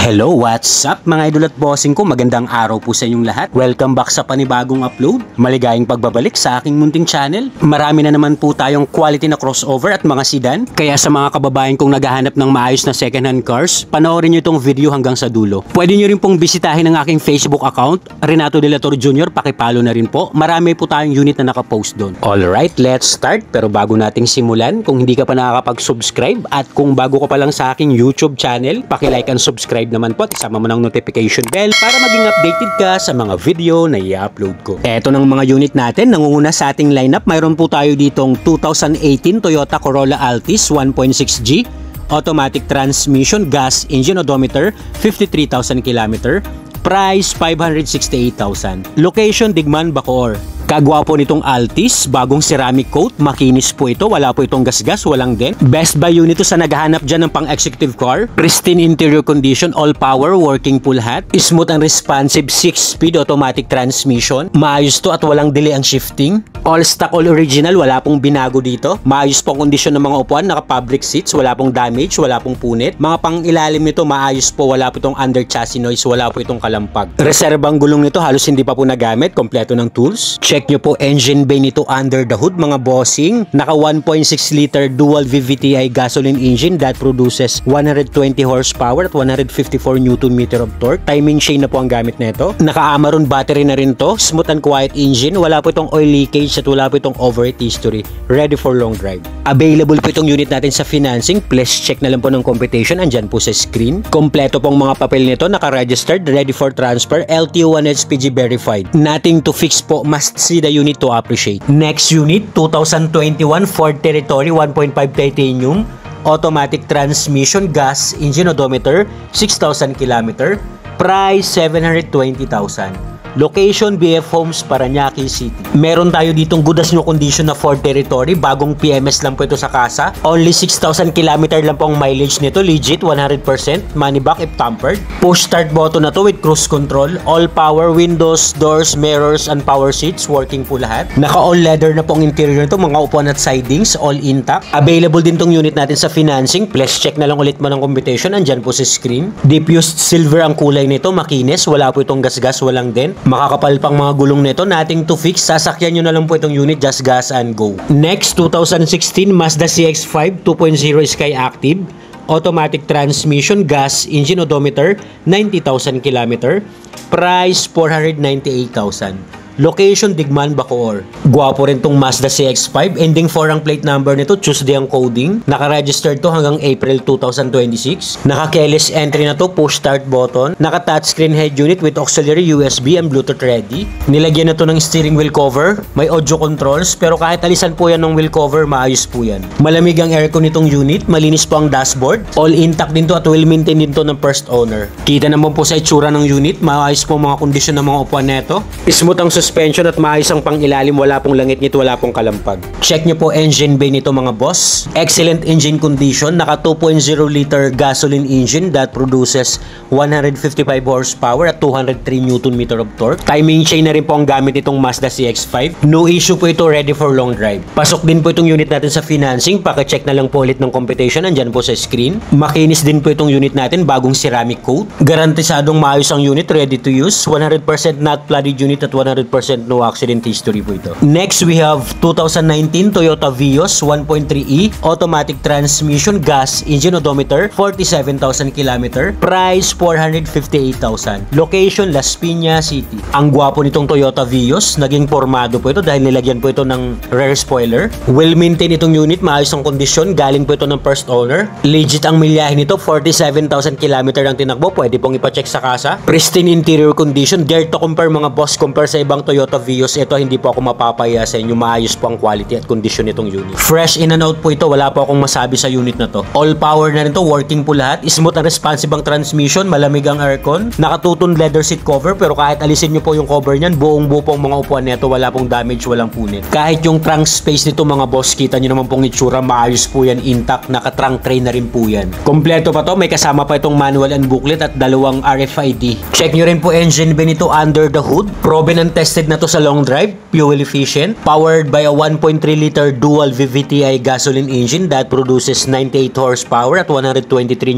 Hello, what's up mga idol at bossing ko? Magandang araw po sa inyong lahat. Welcome back sa panibagong upload. Maligayang pagbabalik sa aking munting channel. Marami na naman po tayong quality na crossover at mga sedan. Kaya sa mga kababayan kong naghahanap ng maayos na second hand cars, panoorin nyo itong video hanggang sa dulo. Pwede nyo rin pong bisitahin ang aking Facebook account, Renato De La Torre Jr. Pakipalo na rin po. Marami po tayong unit na nakapost doon. Alright, let's start. Pero bago nating simulan, kung hindi ka pa nakakapag-subscribe at kung bago ka pa lang sa aking YouTube channel, paki-like and subscribe naman po at isama mo ng notification bell para maging updated ka sa mga video na i-upload ko. Eto ng mga unit natin, nangunguna sa ating lineup, mayroon po tayo ditong 2018 Toyota Corolla Altis 1.6G, automatic transmission, gas engine, odometer, 53,000 km, price 568,000. Location, Digman, Bacoor. Kagwapo nitong Altis, bagong ceramic coat, makinis po ito, wala po itong gasgas, walang dent. Best buy unit ito sa naghahanap dyan ng pang-executive car. Pristine interior condition, all power, working full hat. Smooth and responsive 6-speed automatic transmission. Maayos to at walang delay ang shifting. All stock, all original, wala pong binago dito. Maayos pong kondisyon ng mga upuan, naka-fabric seats, wala pong damage, wala pong punit. Mga pang-ilalim nito, maayos po, wala po itong under chassis noise, wala po itong kalampag. Reserbang gulong nito, halos hindi pa po nagamit, kompleto ng tools. Check nyo po engine bay nito under the hood mga bossing. Naka 1.6 liter dual VVTi gasoline engine that produces 120 horsepower at 154 Nm of torque. Timing chain na po ang gamit nito. Naka Amaron battery na rin to. Smooth and quiet engine. Wala po itong oil leakage at wala po itong overheat history. Ready for long drive. Available po itong unit natin sa financing. Please check na lang po ng computation. Andyan po sa screen. Kompleto pong mga papel nito. Naka-registered. Ready for transfer. LTO1 HPG verified. Nothing to fix po. Must see the unit to appreciate. Next unit, 2021 Ford Territory 1.5 titanium, automatic transmission, gas engine, odometer, 6,000 km, price 720,000. Location, BF Homes, Parañaque City. Meron tayo ditong good as new condition na Ford Territory. Bagong PMS lang po ito sa kasa. Only 6,000 km lang po ang mileage nito. Legit, 100%. Money back if tampered. Push start button na to with cruise control. All power, windows, doors, mirrors, and power seats. Working po lahat. Naka all leather na po ang interior nito. Mga upuan at sidings, all intact. Available din tong unit natin sa financing. Please check na lang ulit mo ng computation. Andyan po sa screen. Diffused silver ang kulay nito. Makinis. Wala po itong gasgas, walang dent. Makakapal pang mga gulong nito, nothing to fix. Sasakyan nyo na lang po itong unit, just gas and go. Next, 2016 Mazda CX-5 2.0 Sky Active, automatic transmission, gas engine, odometer, 90,000 km, price 498,000. Location, Digman, Bacoor. Gwapo rin tong Mazda CX-5. Ending 4 ang plate number nito. Tuesday ang coding. Naka-registered to hanggang April 2026. Naka-keyless entry na to. Push start button. Naka-touchscreen head unit with auxiliary USB and Bluetooth ready. Nilagyan na to ng steering wheel cover. May audio controls. Pero kahit alisan po yan ng wheel cover, maayos po yan. Malamig ang aircon nitong unit. Malinis po ang dashboard. All intact din to at well maintained din to ng first owner. Kita naman po sa itsura ng unit. Maayos po mga kondisyon ng mga upuan neto. Smooth ang suspension at maayos ang pangilalim, wala pong langit nito, wala pong kalampag. Check nyo po engine bay nito mga boss. Excellent engine condition, naka 2.0 liter gasoline engine that produces 155 horsepower at 203 Nm of torque. Timing chain na rin po ang gamit itong Mazda CX-5. No issue po ito, ready for long drive. Pasok din po itong unit natin sa financing, paki-check na lang po ulit ng computation, andyan po sa screen. Makinis din po itong unit natin, bagong ceramic coat. Garantisadong maayos ang unit, ready to use. 100% not flooded unit at 100% no accident history po ito. Next, we have 2019 Toyota Vios 1.3e, automatic transmission, gas engine, odometer, 47,000 km, price 458,000. Location, Las Piñas City. Ang gwapo nitong Toyota Vios, naging formado po ito dahil nilagyan po ito ng rear spoiler. Well maintained itong unit, maayos ang kondisyon, galing po ito ng first owner. Legit ang milyahe nito, 47,000 km ang tinakbo, pwede pong ipacheck sa kasa. Pristine interior condition, dare to compare mga boss, compare sa ibang Toyota Vios. Ito hindi po ako mapapaya sa inyo, maayos po ang quality at condition nitong unit. Fresh in and out po ito, wala po akong masabi sa unit na to. All power na rin to, working po lahat. Smooth and responsive ang transmission, malamig ang aircon. Nakatuton leather seat cover, pero kahit alisin nyo po yung cover nyan, buong buo po ang mga upuan nito, wala pong damage, walang punit. Kahit yung trunk space nito mga boss, kita nyo naman pong itsura, maayos po yan, intact, naka-trunk tray na rin po yan. Kompleto pa to, may kasama pa itong manual and booklet at dalawang RFID. Check nyo rin po engine bay nito under the hood. Proven and tested Tested na to sa long drive, fuel efficient, powered by a 1.3 liter dual VVTi gasoline engine that produces 98 horsepower at 123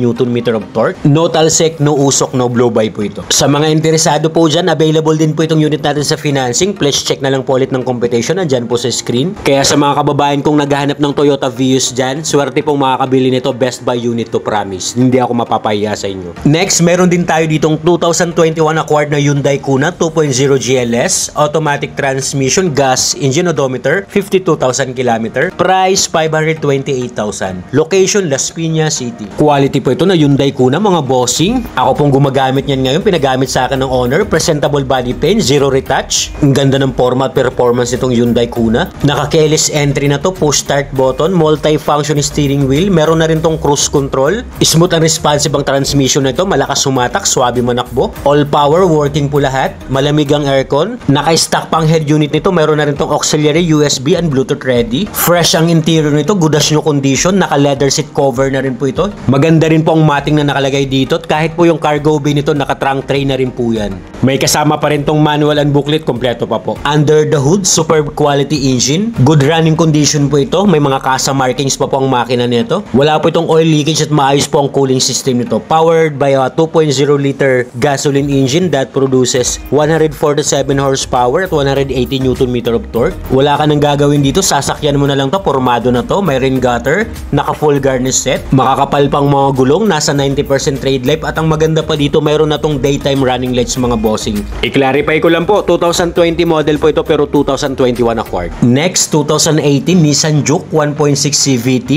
Nm of torque. No talsik, no usok, no blow-by po ito. Sa mga interesado po dyan, available din po itong unit natin sa financing. Please check na lang po ulit ng competition, nandyan po sa screen. Kaya sa mga kababayan kong naghahanap ng Toyota Vios dyan, swerte pong makakabili nito, best buy unit to, promise. Hindi ako mapapahiya sa inyo. Next, meron din tayo ditong 2021 acquired na Hyundai Kona 2.0 GLS, automatic transmission, gas engine, odometer, 52,000 km. Price, 528,000. Location, Las Piñas City. Quality po ito na Hyundai Kona, mga bossing. Ako pong gumagamit niyan ngayon, pinagamit sa akin ng owner. Presentable body paint, zero retouch. Ang ganda ng format performance nitong Hyundai Kona. Naka-keyless entry na to, push start button, multi-function steering wheel, meron na rin tong cruise control. Smooth and responsive ang transmission na ito, malakas sumatak, swabe manakbo. All power, working po lahat. Malamig ang aircon. Naka-stock pang head unit nito, meron na rin tong auxiliary, USB and Bluetooth ready. Fresh ang interior nito, good as new condition. Naka-leather seat cover na rin po ito. Maganda rin po ang mating na nakalagay dito. At kahit po yung cargo bay nito, naka-trunk tray na rin po yan. May kasama pa rin tong manual and booklet, kompleto pa po. Under the hood, superb quality engine. Good running condition po ito. May mga kasa markings pa po ang makina nito. Wala po itong oil leakage at maayos po ang cooling system nito. Powered by a 2.0 liter gasoline engine that produces 147 horsepower at 180 Nm of torque. Wala ka nang gagawin dito, sasakyan mo na lang to, formado na to. May rain gutter, naka full garnish set, makakapal pang mga gulong, nasa 90% trade life, at ang maganda pa dito, mayroon na tong daytime running lights, mga bossing. I-clarify ko lang po, 2020 model po ito pero 2021 acquired. Next, 2018 Nissan Juke 1.6 CVT,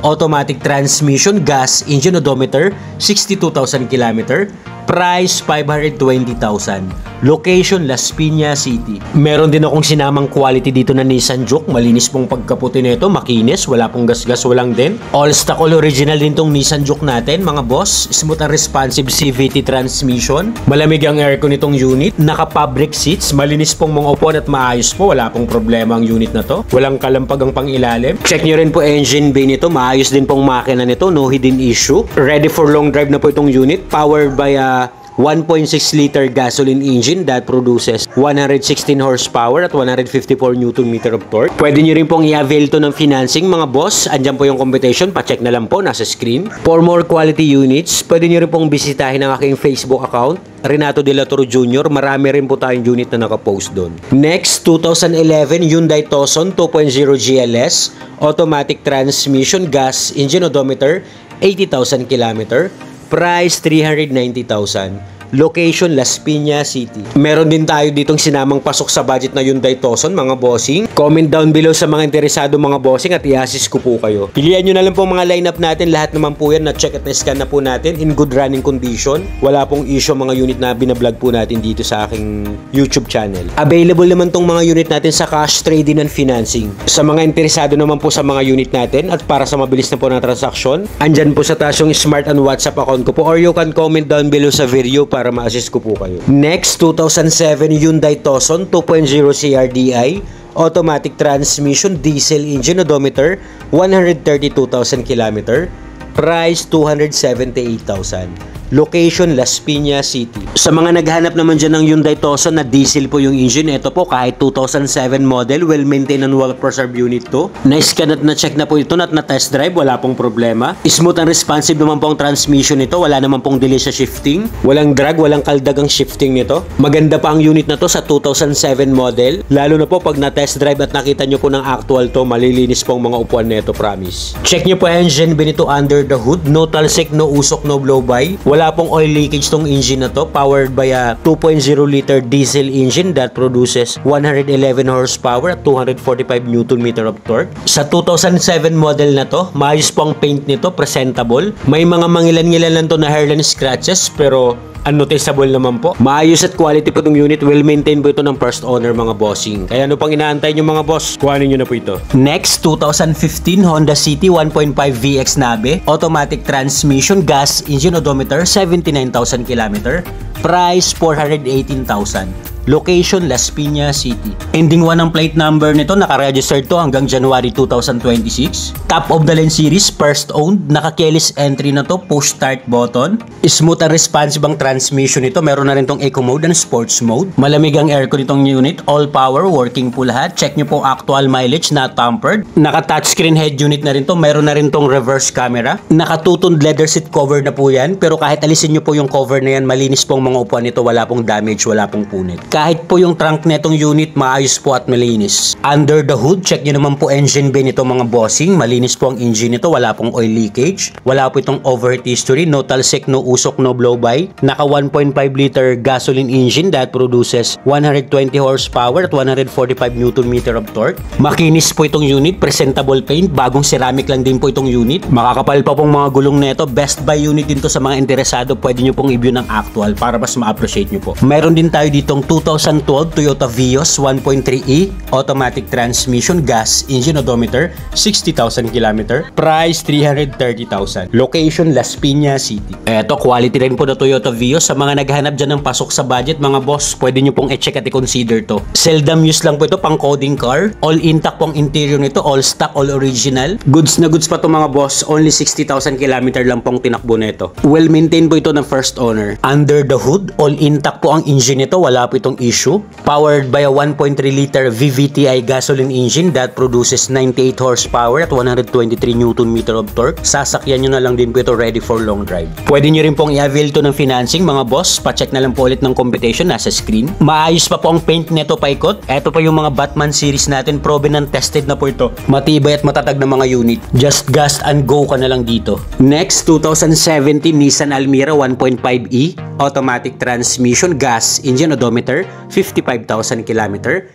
automatic transmission, gas engine, odometer, 62,000 km. Price, 520,000. Location, Las Piñas City. Meron din akong sinamang quality dito na Nissan Juke. Malinis pong pagkaputi nito, makinis, wala pong gasgas, walang din. All stock, all original din tong Nissan Juke natin, mga boss. Smooth and responsive CVT transmission. Malamig ang aircon nitong unit. Naka-fabric seats, malinis pong mga upuan at maayos po. Wala pong problema ang unit na to. Walang kalampag ang pang-ilalim. Check nyo rin po engine bay nito. Maayos din pong makina nito, no hidden issue. Ready for long drive na po itong unit. Powered by a 1.6 liter gasoline engine that produces 116 horsepower at 154 Nm of torque. Pwede nyo rin pong i-avail to ng financing, mga boss. Andyan po yung competition, pa-check na lang po, nasa screen. For more quality units, pwede nyo rin pong bisitahin ang aking Facebook account, Renato De La Torre Jr. Marami rin po tayong unit na nakapost doon. Next, 2011 Hyundai Tucson 2.0 GLS, automatic transmission, gas engine, odometer, 80,000 km. Price, 390,000. Location, Las Piñas City. Meron din tayo ditong sinamang pasok sa budget na Hyundai Tucson, mga bossing. Comment down below sa mga interesado, mga bossing, at i-assist ko po kayo. Pilihan nyo na lang po mga lineup natin. Lahat naman po yan, na-check at na-scan na po natin in good running condition. Wala pong issue mga unit na binablog po natin dito sa aking YouTube channel. Available naman tong mga unit natin sa cash, trading, and financing. Sa mga interesado naman po sa mga unit natin at para sa mabilis na po na transaksyon, andyan po sa taas yung Smart and WhatsApp account ko po, or you can comment down below sa video para ma-assist ko po kayo. Next, 2007 Hyundai Tucson 2.0 CRDI, automatic transmission, diesel engine, odometer, 132,000 km. Price, 278,000. Location, Las Piñas City. Sa mga naghanap naman dyan ng Hyundai Tucson na diesel po yung engine, ito po kahit 2007 model, well-maintained and well-preserved unit to. Na-scan at na-check na po ito at na-test drive, wala pong problema. Smooth and responsive naman po ang transmission nito, wala naman pong delay sa shifting. Walang drag, walang kaldag ang shifting nito. Maganda pa ang unit na to sa 2007 model, lalo na po pag na-test drive at nakita nyo po ng actual to, malilinis po ang mga upuan nito, promise. Check nyo po engine bay nito under the hood, no talsik, no usok, no blow-by. Wala pong oil leakage tong engine na to, powered by a 2.0 liter diesel engine that produces 111 horsepower at 245 Nm of torque. Sa 2007 model na to, maayos po ang paint nito, presentable. May mga mangilan-ngilan lang to na hairline scratches pero unnoticeable naman po. Maayos at quality po itong unit. Well-maintained po ito ng first owner, mga bossing. Kaya ano pang inaantay nyo, mga boss? Kuhanin nyo na po ito. Next, 2015 Honda City 1.5 VX Nabe, automatic transmission, gas engine, odometer, 79,000 km. Price 418,000. Location, Las Piñas City. Ending 1 ang plate number nito, naka-registered to hanggang January 2026. Top of the line series, first owned, naka-keyless entry na to, push start button. Smooth and responsive ang transmission nito, meron na rin tong eco mode and sports mode. Malamig ang aircon nitong unit, all power, working po lahat. Check nyo po actual mileage, not tampered. Naka-touchscreen head unit na rin to, meron na rin tong reverse camera. Naka-two-toned leather seat cover na po yan, pero kahit alisin nyo po yung cover na yan, malinis pong mga upuan nito, wala pong damage, wala pong punit. Kahit po yung trunk netong unit, maayos po at malinis. Under the hood, check nyo naman po engine bay nito mga bossing. Malinis po ang engine nito, wala pong oil leakage. Wala po itong overheat history, no talsik, no usok, no blow-by. Naka 1.5 liter gasoline engine that produces 120 horsepower at 145 Nm of torque. Makinis po itong unit, presentable paint, bagong ceramic lang din po itong unit. Makakapal pa pong mga gulong neto. Best buy unit din to sa mga interesado. Pwede nyo pong i-view ng actual para mas ma-appreciate nyo po. Meron din tayo ditong 2012 Toyota Vios 1.3e automatic transmission, gas engine, odometer 60,000 km, price 330,000. Location, Las Piñas City. Eto, quality rin po na Toyota Vios. Sa mga naghahanap dyan ng pasok sa budget, mga boss, pwede nyo pong i-check at i-consider to. Seldom use lang po ito, pang coding car. All intact po ang interior nito, all stock, all original. Goods na goods pa to mga boss. Only 60,000 km lang pong tinakbo nito. Well maintained po ito ng first owner. Under the hood, all intact po ang engine nito, wala po itong issue. Powered by a 1.3 liter VVTi gasoline engine that produces 98 horsepower at 123 Nm of torque. Sasakyan nyo na lang din po ito, ready for long drive. Pwede nyo rin pong i-avail to ng financing mga boss. Pa-check na lang po ulit ng competition, nasa screen. Maayos pa po ang paint nito paikot. Eto pa yung mga Batman series natin, proven and tested na po ito. Matibay at matatag na mga unit. Just gas and go ka na lang dito. Next, 2017 Nissan Almera 1.5e automatic transmission, gas engine, odometer 55,000 km,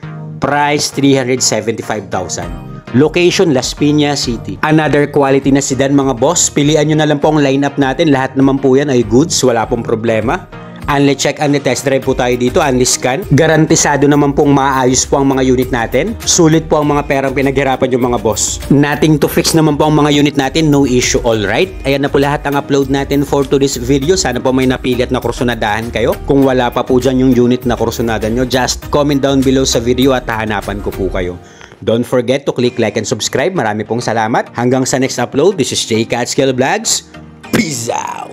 price 375,000. Location, Las Piñas City. Another quality na sedan mga boss. Pilian nyo na lang po ang lineup natin. Lahat naman po yan ay goods, wala pong problema. Unli check, unli test drive po tayo dito, unli scan. Garantisado naman pong maayos po ang mga unit natin. Sulit po ang mga perang pinaghirapan yung mga boss. Nothing to fix naman po ang mga unit natin, no issue, alright? Ayan na po lahat ang upload natin for today's video. Sana po may napili at nakursunadahan kayo. Kung wala pa po dyan yung unit na kursunadan nyo, just comment down below sa video at hahanapan ko po kayo. Don't forget to click like and subscribe. Marami pong salamat. Hanggang sa next upload, this is J. Catskill Vlogs. Peace out!